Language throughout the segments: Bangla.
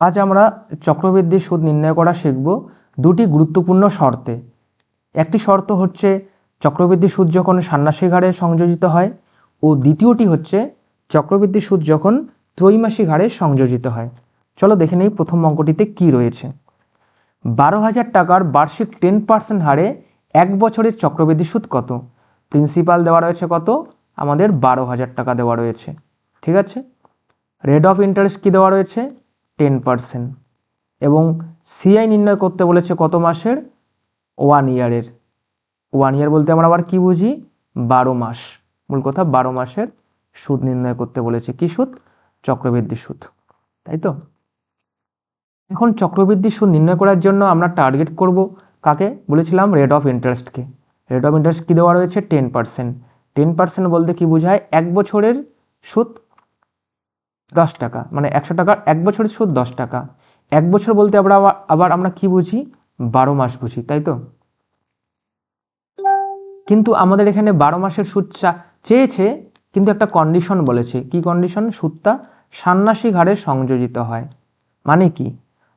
আজ আমরা চক্রবৃদ্ধি সুদ নির্ণয় করা শিখব দুটি গুরুত্বপূর্ণ শর্তে। একটি শর্ত হচ্ছে চক্রবৃদ্ধি সুদ যখন ষান্মাসিক হারে সংযোজিত হয়, ও দ্বিতীয়টি হচ্ছে চক্রবৃদ্ধি সুদ যখন ত্রৈমাসিক হারে সংযোজিত হয়। চলো দেখে নেই প্রথম অঙ্কটিতে কি রয়েছে। 12,000 টাকার বার্ষিক 10% হারে এক বছরের চক্রবৃদ্ধি সুদ কত? প্রিন্সিপাল দেওয়া রয়েছে কত? আমাদের 12,000 টাকা দেওয়া রয়েছে। ঠিক আছে, রেট অফ ইন্টারেস্ট কী দেওয়া রয়েছে? 10%। এবং সিআই নির্ণয় করতে বলেছে কত মাসের? 1 ইয়ারের। 1 ইয়ার বলতে আমরা আবার কি বুঝি? 12 মাস। মূল কথা 12 মাসের সুদ নির্ণয় করতে বলেছে। কি সুদ? চক্রবৃদ্ধি সুদ, তাই তো। এখন চক্রবৃদ্ধি সুদ নির্ণয় করার জন্য আমরা টার্গেট করব কাকে? বলেছিলাম রেট অফ ইন্টারেস্টকে। রেট অফ ইন্টারেস্ট কী দেওয়া রয়েছে? 10%। 10% বলতে কি বোঝায়? এক বছরের সুদ 10 টাকা, মানে 100 টাকার এক বছরের সুদ 10 টাকা। এক বছর বলতে আবার আমরা কি বুঝি? 12 মাস বুঝি, তাই তো। কিন্তু আমাদের এখানে 12 মাসের সুদ চেয়েছে, কিন্তু একটা কন্ডিশন বলেছে। কি কন্ডিশন? সুদটা ষান্মাসিক হারে সংযোজিত হয়। মানে কি?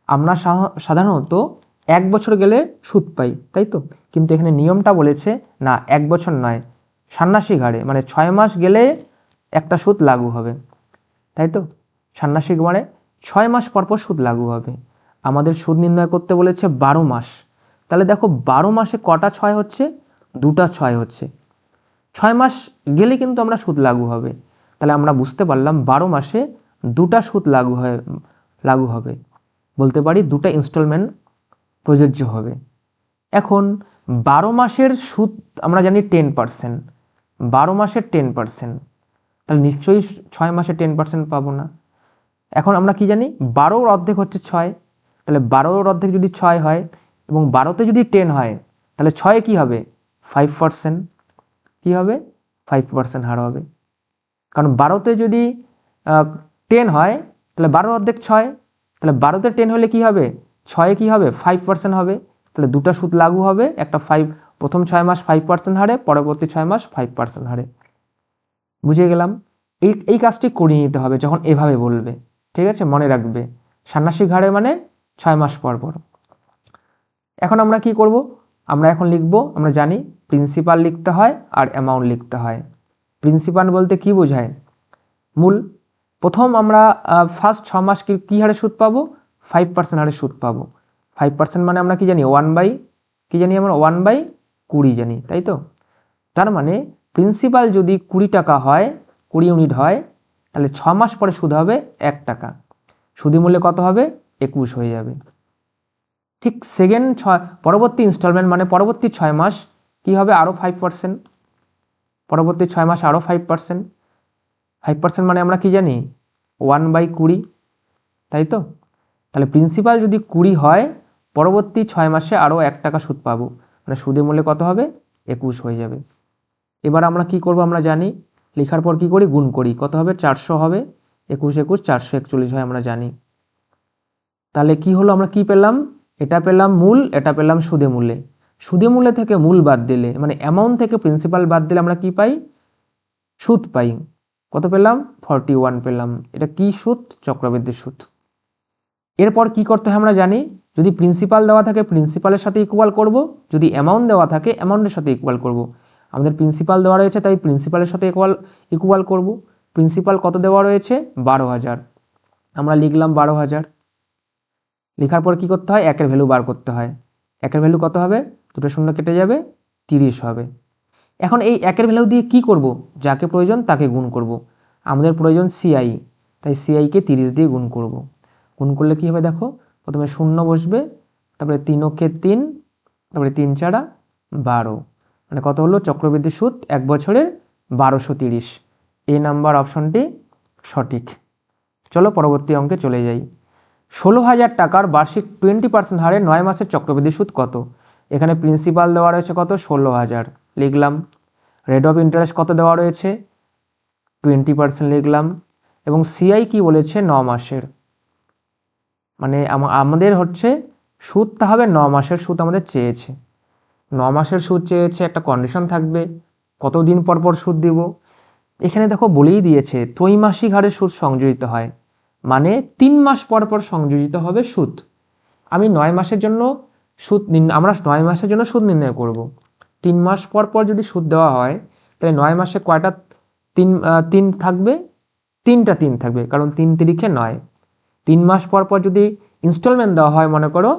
আমরা সাধারণত এক বছর গেলে সুদ পাই, তাই তো। কিন্তু এখানে নিয়মটা বলেছে না, এক বছর নয়, ষান্মাসিক হারে, মানে 6 মাস গেলে একটা সুদ লাগু হবে, তাই তো। ষান্মাসিক মানে 6 মাস পরপর সুদ লাগু হবে। আমাদের সুদ নির্ণয় করতে বলেছে 12 মাস। তাহলে দেখো 12 মাসে কটা 6 হচ্ছে? দুটা 6 হচ্ছে। 6 মাস গেলে কিন্তু আমরা সুদ লাগু হবে। তাহলে আমরা বুঝতে পারলাম 12 মাসে দুটা সুদ লাগু হবে। বলতে পারি দুটা ইনস্টলমেন্ট প্রযোজ্য হবে। এখন 12 মাসের সুদ আমরা জানি 10%। 12 মাসের 10%, তাহলে নিশ্চয়ই 6 মাসে 10% পাবো না। এখন আমরা কি জানি? 12-র অর্ধেক হচ্ছে 6। তাহলে 12-র অর্ধেক যদি 6 হয় এবং 12তে যদি 10 হয়, তাহলে 6-এ কী হবে? 5%। কী হবে? 5% হার হবে। কারণ 12তে যদি 10 হয়, তাহলে 12-র অর্ধেক 6। তাহলে 12তে 10 হলে কি হবে? 6-এ কী হবে? 5% হবে। তাহলে দুটা সুদ লাগু হবে, একটা প্রথম 6 মাস 5% হারে, পরবর্তী 6 মাস 5% হারে। বুঝে গেলাম। এই কাজটি করিয়ে নিতে হবে যখন এভাবে বলবে। ঠিক আছে, মনে রাখবে ষান্মাসিক হারে মানে 6 মাস পর পর। এখন আমরা কি করব? আমরা এখন লিখব, আমরা জানি প্রিন্সিপাল লিখতে হয় আর অ্যামাউন্ট লিখতে হয়। প্রিন্সিপাল বলতে কি বোঝায়? মূল। প্রথম আমরা ফার্স্ট 6 মাস কী হারে সুদ পাবো? 5% হারে সুদ পাবো। 5% মানে আমরা কি জানি? কি জানি আমরা? 1/20 জানি, তাই তো। তার মানে প্রিন্সিপাল যদি 20 টাকা হয়, 20 ইউনিট হয়, তাহলে 6 মাস পরে সুদ হবে 1 টাকা। সুদি মূল্যে কত হবে? 21 হয়ে যাবে। ঠিক পরবর্তী ইনস্টলমেন্ট মানে পরবর্তী 6 মাস কি হবে? আরও 5%। পরবর্তী 6 মাস আরও 5%। 5% মানে আমরা কি জানি? 1/20, তাই তো। তাহলে প্রিন্সিপাল যদি 20 হয়, পরবর্তী 6 মাসে আরও 1 টাকা সুদ পাবো, মানে সুদের মূল্যে কত হবে? 21 হয়ে যাবে। এবার আমরা কি করব? আমরা জানি, লেখার পর কি করি? গুণ করি। কত হবে? 400 হবে। 21 441 হয়, আমরা জানি। তাহলে কি হলো? আমরা কি পেলাম? এটা পেলাম মূল, এটা পেলাম সুদে মূল্যে। সুদে মূল্যে থেকে মূল বাদ দিলে, মানে অ্যামাউন্ট থেকে প্রিন্সিপাল বাদ দিলে আমরা কি পাই? সুদ পাই। কত পেলাম? 41 পেলাম। এটা কি সুদ? চক্রবৃদ্ধি সুদ। এরপর কি করতে হয় আমরা জানি, যদি প্রিন্সিপাল দেওয়া থাকে প্রিন্সিপালের সাথে ইকুয়াল করব, যদি অ্যামাউন্ট দেওয়া থাকে অ্যামাউন্টের সাথে ইকুয়াল করব। আমাদের প্রিন্সিপাল দেওয়া রয়েছে, তাই প্রিন্সিপালের সাথে ইকুয়াল করব। প্রিন্সিপাল কত দেওয়া রয়েছে? 12,000। আমরা লিখলাম 12,000। লেখার পর কি করতে হয়? একের ভ্যালু বার করতে হয়। একের ভ্যালু কত হবে? দুটো শূন্য কেটে যাবে, 30 হবে। এখন এই একের ভ্যালু দিয়ে কি করব? যাকে প্রয়োজন তাকে গুণ করব। আমাদের প্রয়োজন সিআই, তাই সিআইকে 30 দিয়ে গুণ করব। গুণ করলে কি হবে? দেখো, প্রথমে শূন্য বসবে, তারপরে 3 অক্ষে 3, তারপরে 3 4 12, মানে কত হলো? চক্রবৃদ্ধি সুদ এক বছরের 1230। এই নাম্বার অপশনটি সঠিক। চলো পরবর্তী অঙ্কে চলে যাই। 16,000 টাকার বার্ষিক 20% হারে 9 মাসের চক্রবৃদ্ধি সুদ কত? এখানে প্রিন্সিপাল দেওয়া রয়েছে কত? 16,000 লিখলাম। রেট অফ ইন্টারেস্ট কত দেওয়া রয়েছে? 20% লিখলাম। এবং সিআই কি বলেছে? 9 মাসের। মানে আমাদের হচ্ছে সুদটা হবে 9 মাসের সুদ আমাদের চেয়েছে। 9 মাসের সুদ চেয়েছে, একটা কন্ডিশন থাকবে কতদিন পর পর সুদ দিব। এখানে দেখো বলেই দিয়েছে ত্রৈমাসিক হারে সুদ সংযোজিত হয়, মানে 3 মাস পর পর সংযোজিত হবে সুদ। আমি 9 মাসের জন্য আমরা 9 মাসের জন্য সুদ নির্ণয় করব। 3 মাস পর পর যদি সুদ দেওয়া হয় তাহলে 9 মাসে কয়টা তিন থাকবে? 3টা 3 থাকবে, কারণ 3 তিরিখে 9। 3 মাস পর পর যদি ইনস্টলমেন্ট দেওয়া হয় মনে করো,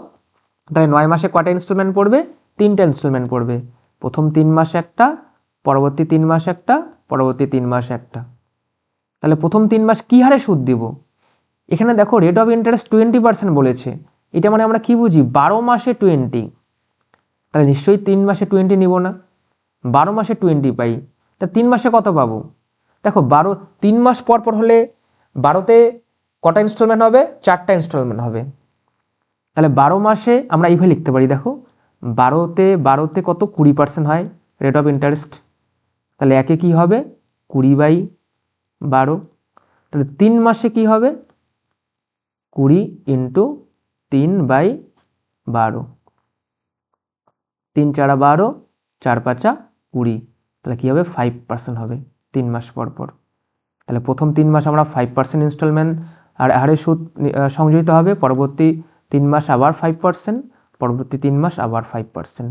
তাহলে 9 মাসে কয়টা ইনস্টলমেন্ট পড়বে? 3টা ইনস্টলমেন্ট পড়বে। প্রথম 3 মাসে একটা, পরবর্তী 3 মাসে একটা, পরবর্তী 3 মাসে একটা। তাহলে প্রথম 3 মাস কি হারে সুদ দিব? এখানে দেখো রেট অফ ইন্টারেস্ট 20% বলেছে। এটা মানে আমরা কি বুঝি? 12 মাসে 20। তাহলে নিশ্চয়ই 3 মাসে 20 নিব না, 12 মাসে 20 পাই। তা 3 মাসে কত পাবো? দেখো 3 মাস পর পর হলে 12তে কটা ইনস্টলমেন্ট হবে? 4টা ইনস্টলমেন্ট হবে। তাহলে 12 মাসে আমরা এইভাবে লিখতে পারি, দেখো 12তে কত? 20% হয় রেট অফ ইন্টারেস্ট। তাহলে একে কি হবে? 20/12। তাহলে 3 মাসে কি হবে? 20 × 3/12। 3 × 4 = 12, 4 × 5 = 20। তাহলে কি হবে? 5% হবে 3 মাস পর পর। তাহলে প্রথম 3 মাস আমরা 5% ইনস্টলমেন্ট আর হারে সুদ সংযোজিত হবে, পরবর্তী 3 মাস আবার 5%, পরবর্তী 3 মাস আবার 5%।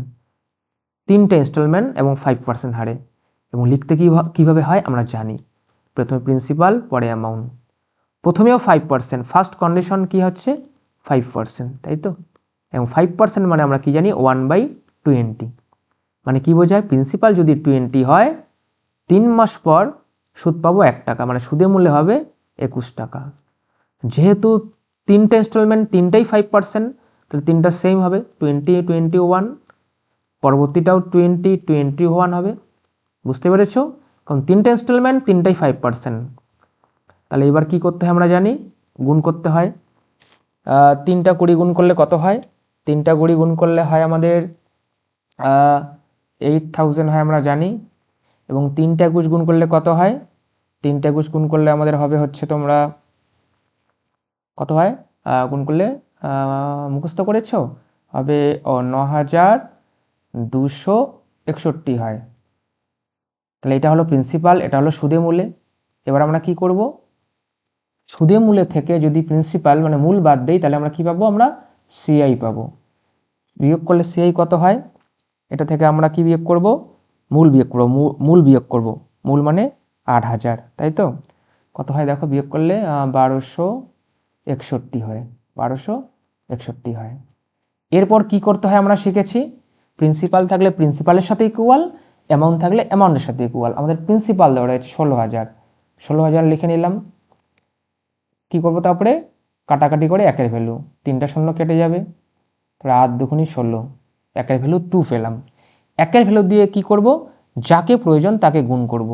3টে ইনস্টলমেন্ট এবং 5% হারে। এবং লিখতে কিভাবে হয় আমরা জানি, প্রথমে প্রিন্সিপাল, পরে অ্যামাউন্ট। প্রথমেও 5%, ফার্স্ট কন্ডিশন কি হচ্ছে? 5%, তাই তো? এবং 5% মানে আমরা কি জানি? 1/20। মানে কি বোঝায়? প্রিন্সিপাল যদি 20 হয়, 3 মাস পর সুদ পাবো 1 টাকা, মানে সুদে মূল্য হবে 21 টাকা। যেহেতু 3টে ইনস্টলমেন্ট, 3টাই 5%, তাহলে 3টা সেম হবে 20, 21। পরবর্তীটাও 20, 21 হবে। বুঝতে পেরেছ? কারণ 3টে ইনস্টলমেন্ট, 3টাই 5%। তাহলে এবার কি করতে হয় আমরা জানি, গুণ করতে হয়। 3টা 20 গুণ করলে কত হয়? 3টা 20 গুণ করলে হয় আমাদের 8000 হয়, আমরা জানি। এবং 3টা 21 গুণ করলে কত হয়? 3টা 21 গুণ করলে আমাদের হবে হচ্ছে, তোমরা কত হয় গুণ করলে? মুখস্থ করেছো? হবে 9261 হয়। তাহলে এটা হলো প্রিন্সিপাল, এটা হলো সুদে মূলে। এবার আমরা কি করব? সুদে মূলে থেকে যদি প্রিন্সিপাল মানে মূল বাদ দেই, তাহলে আমরা কি পাবো? আমরা সিআই পাবো। বিয়োগ করলে সিআই কত হয়? এটা থেকে আমরা কি বিয়োগ করব? মূল বিয়োগ করব। মূল বিয়োগ করব। মূল মানে 8000, তাই তো? কত হয় দেখো, বিয়োগ করলে 1261 হয়। 1261 হয়। এরপর কি করতে হয় আমরা শিখেছি, প্রিন্সিপাল থাকলে প্রিন্সিপালের সাথে ইকুয়াল, অ্যামাউন্ট থাকলে অ্যামাউন্টের সাথে ইকুয়াল। আমাদের প্রিন্সিপাল দেওয়া রয়েছে 16000, 16000 লিখে নিলাম। কি করব তারপরে? কাটাকাটি করে একের ভ্যালু, 3টা শূন্য কেটে যাবে, তাহলে 8 দুগুণী 16, একের ভ্যালু 2 পেলাম। একের ভ্যালু দিয়ে কি করব? যাকে প্রয়োজন তাকে গুণ করব।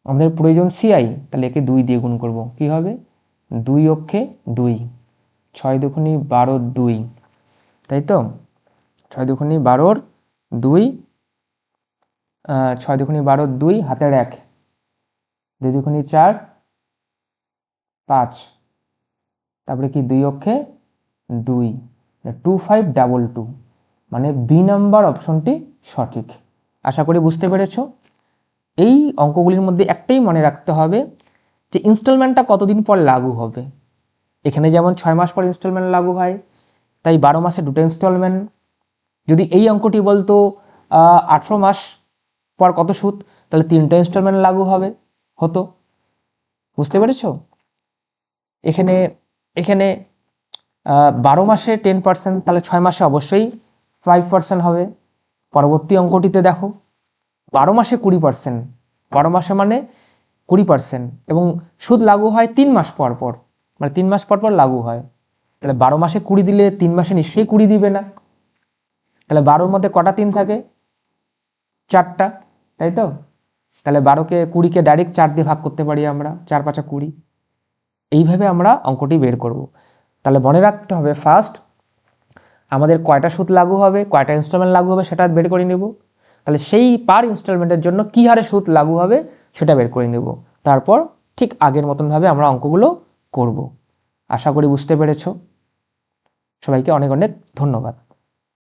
আমাদের প্রয়োজন সিআই, তাহলে একে 2 দিয়ে গুণ করব। কি হবে? 2 অক্ষে 2, 6 দুগুণী 12, 2, তাই তো? 6 দুগুণী 12, 2, 6 দুগুণী 12, 2, হাতের 1, 2 দুগুণী 4, 5, তারপরে কি 2 অক্ষে 2, 2522, মানে বি নাম্বার অপশনটি সঠিক। আশা করি বুঝতে পেরেছো। এই অঙ্কগুলির মধ্যে একটাই মনে রাখতে হবে যে ইনস্টলমেন্টটা কতদিন পর লাগু হবে। এখানে যেমন 6 মাস পর ইনস্টলমেন্ট লাগু হয়, তাই 12 মাসে 2টা ইনস্টলমেন্ট। যদি এই অঙ্কটি বলতো 18 মাস পর কত সুদ, তাহলে 3টা ইনস্টলমেন্ট লাগু হতো। বুঝতে পেরেছো? এখানে 12 মাসে 10%, তাহলে 6 মাসে অবশ্যই 5% হবে। পরবর্তী অঙ্কটিতে দেখো 12 মাসে 20%, 12 মাসে মানে 20%, এবং সুদ লাগু হয় 3 মাস পর পর, মানে 3 মাস পর পর লাগু হয়। তাহলে 12 মাসে 20 দিলে 3 মাসে নিশ্চয়ই 20 দিবে না। তাহলে 12-র মধ্যে কটা 3 থাকে? 4টা, তাই তো? তাহলে 20কে ডাইরেক্ট 4 দিয়ে ভাগ করতে পারি আমরা, 4 5 20। এইভাবে আমরা অঙ্কটি বের করব। তাহলে মনে রাখতে হবে, ফার্স্ট আমাদের কয়টা সুদ লাগু হবে, কয়টা ইনস্টলমেন্ট লাগু হবে সেটা বের করে নেব। তাহলে সেই পার ইনস্টলমেন্টের জন্য কী হারে সুদ লাগু হবে সেটা বের করে নেব। তারপর ঠিক আগের মতনভাবে আমরা অঙ্কগুলো করব। আশা করি বুঝতে পেরেছো। সবাইকে অনেক অনেক ধন্যবাদ।